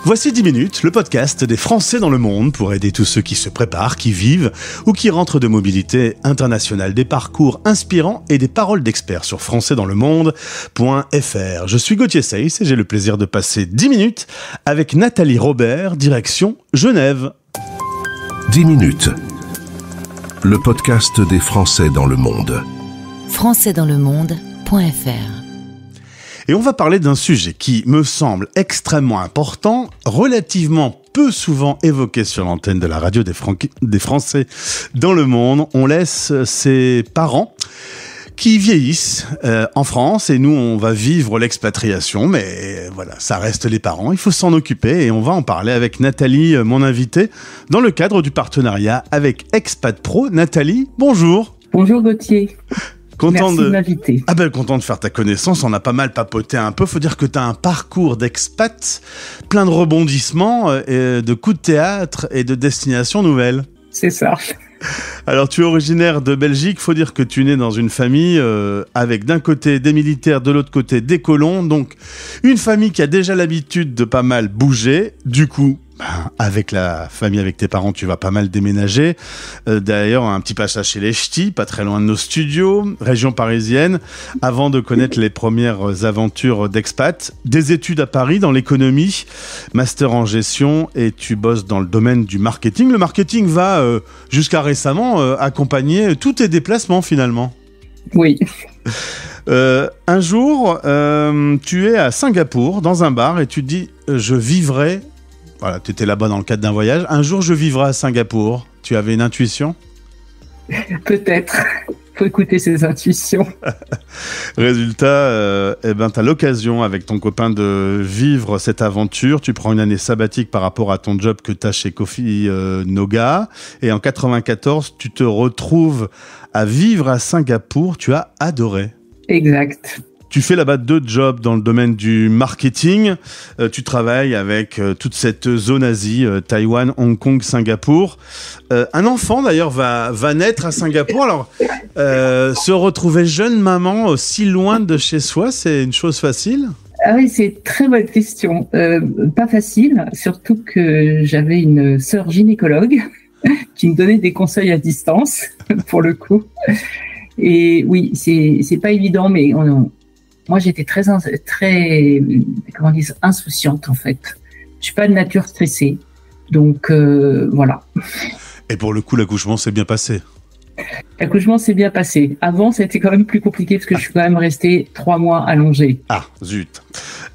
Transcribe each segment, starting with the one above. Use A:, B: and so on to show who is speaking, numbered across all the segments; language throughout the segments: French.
A: Voici 10 minutes, le podcast des Français dans le monde pour aider tous ceux qui se préparent, qui vivent ou qui rentrent de mobilité internationale. Des parcours inspirants et des paroles d'experts sur françaisdanslemonde.fr. Je suis Gauthier Seyss et j'ai le plaisir de passer 10 minutes avec Nathalie Robert, direction Genève.
B: 10 minutes, le podcast des Français dans le monde.
C: françaisdanslemonde.fr.
A: Et on va parler d'un sujet qui me semble extrêmement important, relativement peu souvent évoqué sur l'antenne de la radio des Français dans le monde. On laisse ses parents qui vieillissent en France et nous, on va vivre l'expatriation. Mais voilà, ça reste les parents, il faut s'en occuper et on va en parler avec Nathalie, mon invitée, dans le cadre du partenariat avec Expat Pro. Nathalie, bonjour.
D: Bonjour Gauthier.
A: Content
D: Merci de m'inviter.
A: Content de faire ta connaissance. On a pas mal papoté un peu. Faut dire que tu as un parcours d'expat, plein de rebondissements, de coups de théâtre et de destinations nouvelles.
D: C'est ça.
A: Alors, tu es originaire de Belgique. Faut dire que tu es né dans une famille avec d'un côté des militaires, de l'autre côté des colons. Donc, une famille qui a déjà l'habitude de pas mal bouger. Du coup, avec la famille, avec tes parents, tu vas pas mal déménager. D'ailleurs, un petit passage chez les Ch'tis, pas très loin de nos studios, région parisienne, avant de connaître les premières aventures d'expat. Des études à Paris dans l'économie, master en gestion, et tu bosses dans le domaine du marketing. Le marketing va, jusqu'à récemment, accompagner tous tes déplacements finalement.
D: Oui.
A: Un jour, tu es à Singapour, dans un bar, et tu te dis « je vivrai ». Voilà, tu étais là-bas dans le cadre d'un voyage. Un jour, je vivrai à Singapour. Tu avais une intuition ?
D: Peut-être. Faut écouter ses intuitions.
A: Résultat, tu as l'occasion avec ton copain de vivre cette aventure. Tu prends une année sabbatique par rapport à ton job que tu as chez Coffee Noga. Et en 94, tu te retrouves à vivre à Singapour. Tu as adoré.
D: Exact.
A: Tu fais là-bas 2 jobs dans le domaine du marketing. Tu travailles avec toute cette zone Asie, Taïwan, Hong Kong, Singapour. Un enfant, d'ailleurs, va naître à Singapour. Alors, se retrouver jeune maman si loin de chez soi, c'est une chose facile ?
D: Ah oui, c'est une très bonne question. Pas facile, surtout que j'avais une sœur gynécologue qui me donnait des conseils à distance, pour le coup. Et oui, c'est pas évident, mais moi, j'étais très insouciante, en fait. Je suis pas de nature stressée. Donc, voilà.
A: Et pour le coup, l'accouchement s'est bien passé.
D: L'accouchement s'est bien passé. Avant, c'était quand même plus compliqué parce que je suis quand même restée 3 mois allongée.
A: Ah, zut.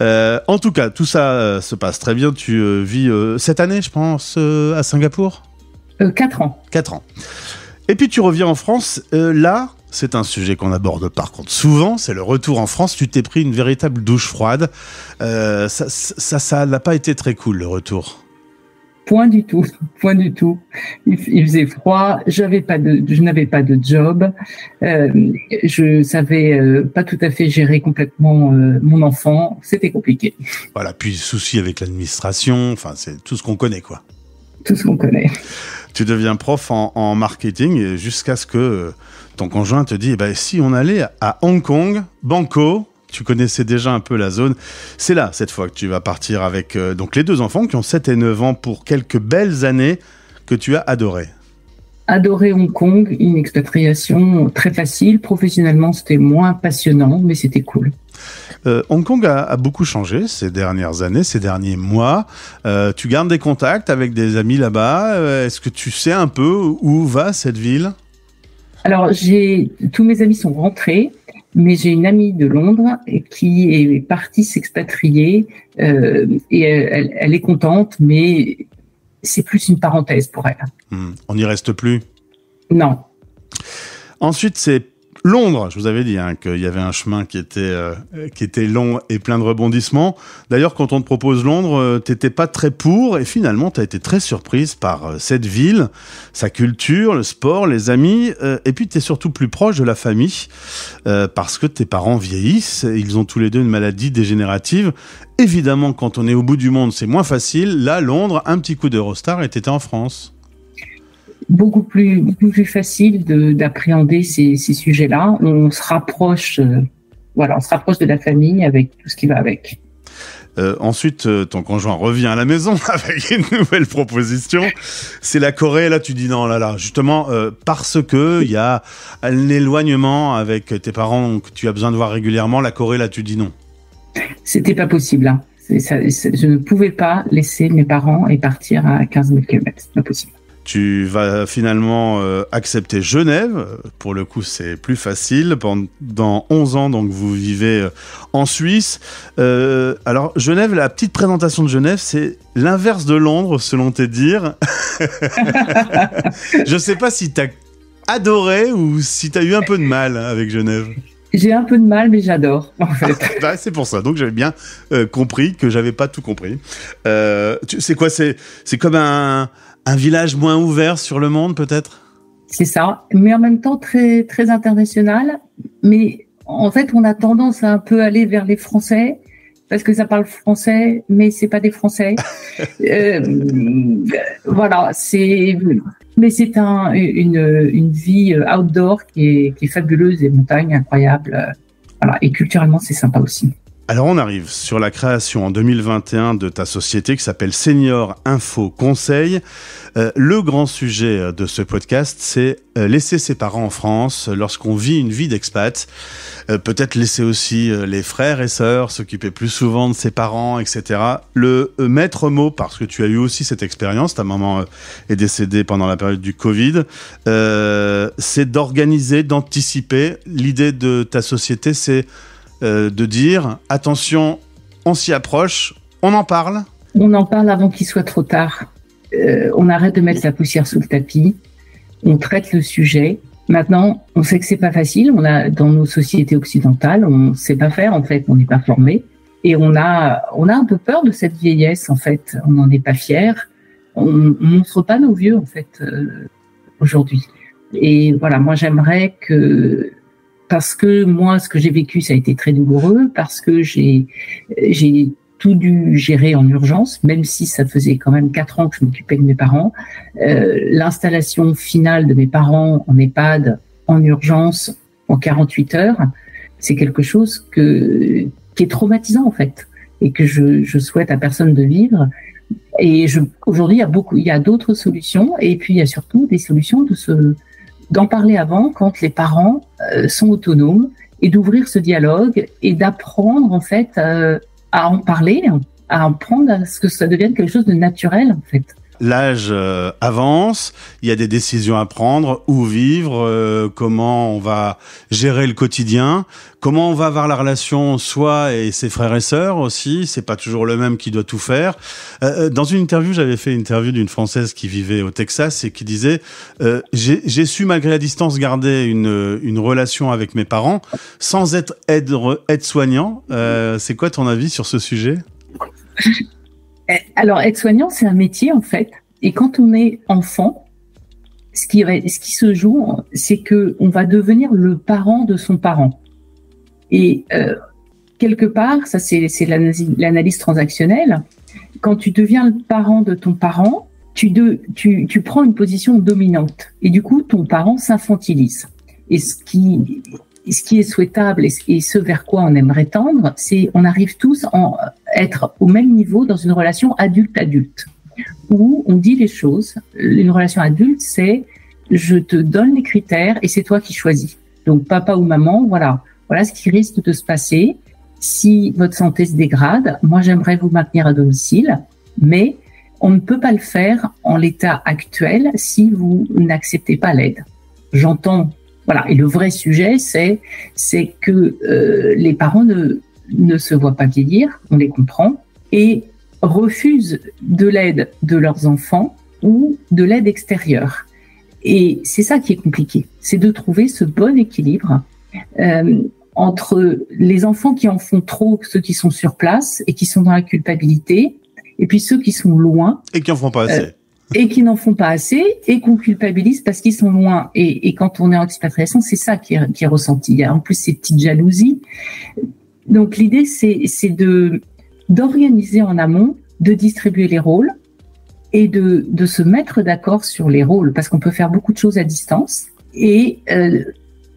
A: En tout cas, tout ça se passe très bien. Tu vis cette année, je pense, à Singapour ?
D: 4 ans.
A: 4 ans. Et puis, tu reviens en France. Là... C'est un sujet qu'on aborde par contre souvent, c'est le retour en France. Tu t'es pris une véritable douche froide. Ça n'a pas été très cool, le retour.
D: Point du tout. Il faisait froid, je n'avais pas de job. Je savais pas tout à fait gérer complètement mon enfant. C'était compliqué.
A: Voilà, puis souci avec l'administration, enfin c'est tout ce qu'on connaît quoi.
D: Tout ce qu'on connaît.
A: Tu deviens prof en marketing jusqu'à ce que ton conjoint te dit si on allait à Hong Kong, Banco, tu connaissais déjà un peu la zone, c'est là cette fois que tu vas partir avec donc les 2 enfants qui ont 7 et 9 ans pour quelques belles années que tu as adorées.
D: Adoré Hong Kong, une expatriation très facile. Professionnellement, c'était moins passionnant, mais c'était cool.
A: Hong Kong a beaucoup changé ces dernières années, ces derniers mois. Tu gardes des contacts avec des amis là-bas. Est-ce que tu sais un peu où va cette ville ?
D: Alors, tous mes amis sont rentrés, mais j'ai une amie de Londres qui est partie s'expatrier et elle est contente, mais c'est plus une parenthèse pour elle.
A: On n'y reste plus ?
D: Non.
A: Ensuite, c'est Londres, je vous avais dit qu'il y avait un chemin qui était long et plein de rebondissements. D'ailleurs, quand on te propose Londres, t'étais pas très pour et finalement, t'as été très surprise par cette ville, sa culture, le sport, les amis et puis t'es surtout plus proche de la famille parce que tes parents vieillissent, ils ont tous les 2 une maladie dégénérative. Évidemment, quand on est au bout du monde, c'est moins facile. Là, Londres, un petit coup d'Eurostar et t'étais en France.
D: Beaucoup plus facile d'appréhender ces sujets-là. On se rapproche de la famille avec tout ce qui va avec.
A: Ensuite, ton conjoint revient à la maison avec une nouvelle proposition. C'est la Corée. Là, tu dis non, là, justement, parce que il y a un éloignement avec tes parents que tu as besoin de voir régulièrement. La Corée, là, tu dis non.
D: C'était pas possible. Hein. Je ne pouvais pas laisser mes parents et partir à 15 000 km. C'est pas possible.
A: Tu vas finalement accepter Genève. Pour le coup, c'est plus facile. Pendant 11 ans, donc, vous vivez en Suisse. Alors, Genève, la petite présentation de Genève, c'est l'inverse de Londres, selon tes dires. Je sais pas si t'as adoré ou si t'as eu un peu de mal avec Genève.
D: J'ai un peu de mal, mais j'adore, en fait.
A: Bah, c'est pour ça. Donc, j'avais bien compris que j'avais pas tout compris. C'est quoi ? C'est comme un village moins ouvert sur le monde, peut-être ?
D: C'est ça. Mais en même temps, très, très international. Mais en fait, on a tendance à un peu aller vers les Français parce que ça parle français, mais c'est pas des Français. Voilà. Mais c'est une vie outdoor qui est fabuleuse, des montagnes incroyables. Voilà. Et culturellement, c'est sympa aussi.
A: Alors on arrive sur la création en 2021 de ta société qui s'appelle Senior Info Conseil. Le grand sujet de ce podcast, c'est laisser ses parents en France lorsqu'on vit une vie d'expat. Peut-être laisser aussi les frères et sœurs s'occuper plus souvent de ses parents, etc. Le maître mot, parce que tu as eu aussi cette expérience, ta maman est décédée pendant la période du Covid, c'est d'organiser, d'anticiper. L'idée de ta société, c'est de dire, attention, on s'y approche, on en parle.
D: On en parle avant qu'il soit trop tard. On arrête de mettre la poussière sous le tapis. On traite le sujet. Maintenant, on sait que c'est pas facile. On a, dans nos sociétés occidentales, on sait pas faire, en fait. On n'est pas formé. Et on a un peu peur de cette vieillesse, en fait. On n'en est pas fier. On montre pas nos vieux, en fait, aujourd'hui. Et voilà, moi, j'aimerais que, parce que moi, ce que j'ai vécu, ça a été très douloureux, parce que j'ai tout dû gérer en urgence, même si ça faisait quand même 4 ans que je m'occupais de mes parents. L'installation finale de mes parents en EHPAD, en urgence, en 48 heures, c'est quelque chose qui est traumatisant, en fait, et que je souhaite à personne de vivre. Et aujourd'hui, il y a d'autres solutions, et puis il y a surtout des solutions d'en parler avant, quand les parents sont autonomes, et d'ouvrir ce dialogue et d'apprendre, en fait, à en parler, à apprendre à ce que ça devienne quelque chose de naturel, en fait.
A: L'âge avance, il y a des décisions à prendre, où vivre, comment on va gérer le quotidien, comment on va avoir la relation soi et ses frères et sœurs aussi, c'est pas toujours le même qui doit tout faire. Dans une interview, j'avais fait une interview d'une Française qui vivait au Texas et qui disait j'ai su malgré la distance garder une relation avec mes parents sans être aide-soignant. C'est quoi ton avis sur ce sujet ?
D: Alors, aide-soignant, c'est un métier, en fait. Et quand on est enfant, ce qui se joue, c'est que on va devenir le parent de son parent. Et quelque part, ça c'est l'analyse transactionnelle. Quand tu deviens le parent de ton parent, tu prends une position dominante. Et du coup, ton parent s'infantilise. Et ce qui est souhaitable et ce vers quoi on aimerait tendre, c'est on arrive tous à être au même niveau dans une relation adulte-adulte, où on dit les choses. Une relation adulte, c'est je te donne les critères et c'est toi qui choisis. Donc papa ou maman, voilà ce qui risque de se passer si votre santé se dégrade. Moi, j'aimerais vous maintenir à domicile, mais on ne peut pas le faire en l'état actuel si vous n'acceptez pas l'aide. J'entends. Voilà. Et le vrai sujet, c'est que les parents ne se voient pas vieillir, on les comprend, et refusent de l'aide de leurs enfants ou de l'aide extérieure. Et c'est ça qui est compliqué, c'est de trouver ce bon équilibre entre les enfants qui en font trop, ceux qui sont sur place et qui sont dans la culpabilité, et puis ceux qui sont loin.
A: Et qui en font pas assez.
D: Et qui n'en font pas assez et qu'on culpabilise parce qu'ils sont loin. Et quand on est en expatriation, c'est ça qui est ressenti. Il y a en plus ces petites jalousies. Donc l'idée, c'est d'organiser en amont, de distribuer les rôles et de se mettre d'accord sur les rôles, parce qu'on peut faire beaucoup de choses à distance. Et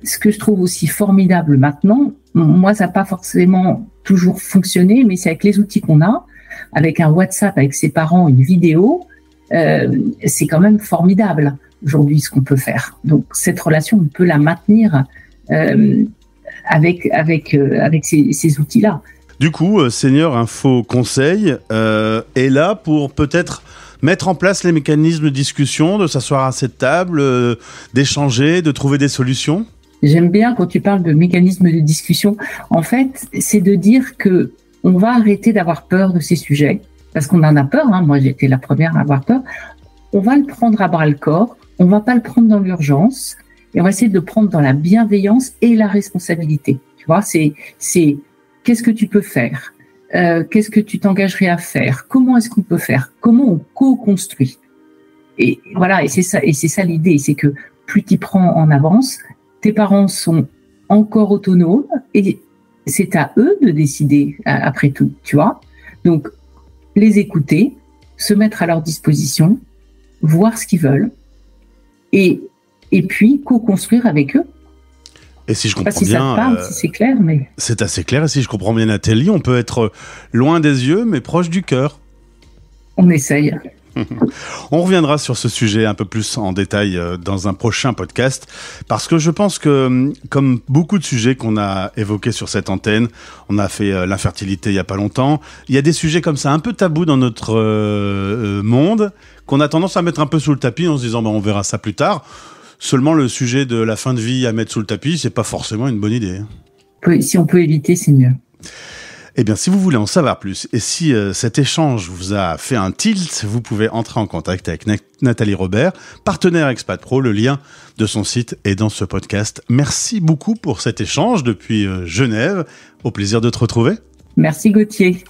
D: ce que je trouve aussi formidable maintenant, moi, ça n'a pas forcément toujours fonctionner, mais c'est avec les outils qu'on a, avec un WhatsApp, avec ses parents, une vidéo, c'est quand même formidable aujourd'hui ce qu'on peut faire. Donc cette relation, on peut la maintenir avec ces outils-là.
A: Du coup, Senior Info Conseil est là pour peut-être mettre en place les mécanismes de discussion, de s'asseoir à cette table, d'échanger, de trouver des solutions.
D: J'aime bien quand tu parles de mécanismes de discussion. En fait, c'est de dire que on va arrêter d'avoir peur de ces sujets, parce qu'on en a peur. Moi, j'étais la première à avoir peur. On va le prendre à bras le corps. On va pas le prendre dans l'urgence, et on va essayer de le prendre dans la bienveillance et la responsabilité. Tu vois, c'est qu'est-ce que tu peux faire, qu'est-ce que tu t'engagerais à faire, comment est-ce qu'on peut faire, comment on co-construit. Et voilà, et c'est ça l'idée, c'est que plus tu prends en avance, tes parents sont encore autonomes et c'est à eux de décider après tout, tu vois. Donc, les écouter, se mettre à leur disposition, voir ce qu'ils veulent et puis co-construire avec eux.
A: Et si je comprends
D: bien, ça te parle, si c'est clair, mais
A: c'est assez clair. Et si je comprends bien, Nathalie, on peut être loin des yeux, mais proche du cœur.
D: On essaye.
A: On reviendra sur ce sujet un peu plus en détail dans un prochain podcast, parce que je pense que, comme beaucoup de sujets qu'on a évoqués sur cette antenne, on a fait l'infertilité il y a pas longtemps, il y a des sujets comme ça un peu tabous dans notre monde, qu'on a tendance à mettre un peu sous le tapis en se disant on verra ça plus tard. Seulement, le sujet de la fin de vie à mettre sous le tapis, c'est pas forcément une bonne idée.
D: Si on peut éviter, c'est mieux.
A: Eh bien, si vous voulez en savoir plus, et si cet échange vous a fait un tilt, vous pouvez entrer en contact avec Nathalie Robert, partenaire Expat Pro. Le lien de son site est dans ce podcast. Merci beaucoup pour cet échange depuis Genève. Au plaisir de te retrouver.
D: Merci Gauthier.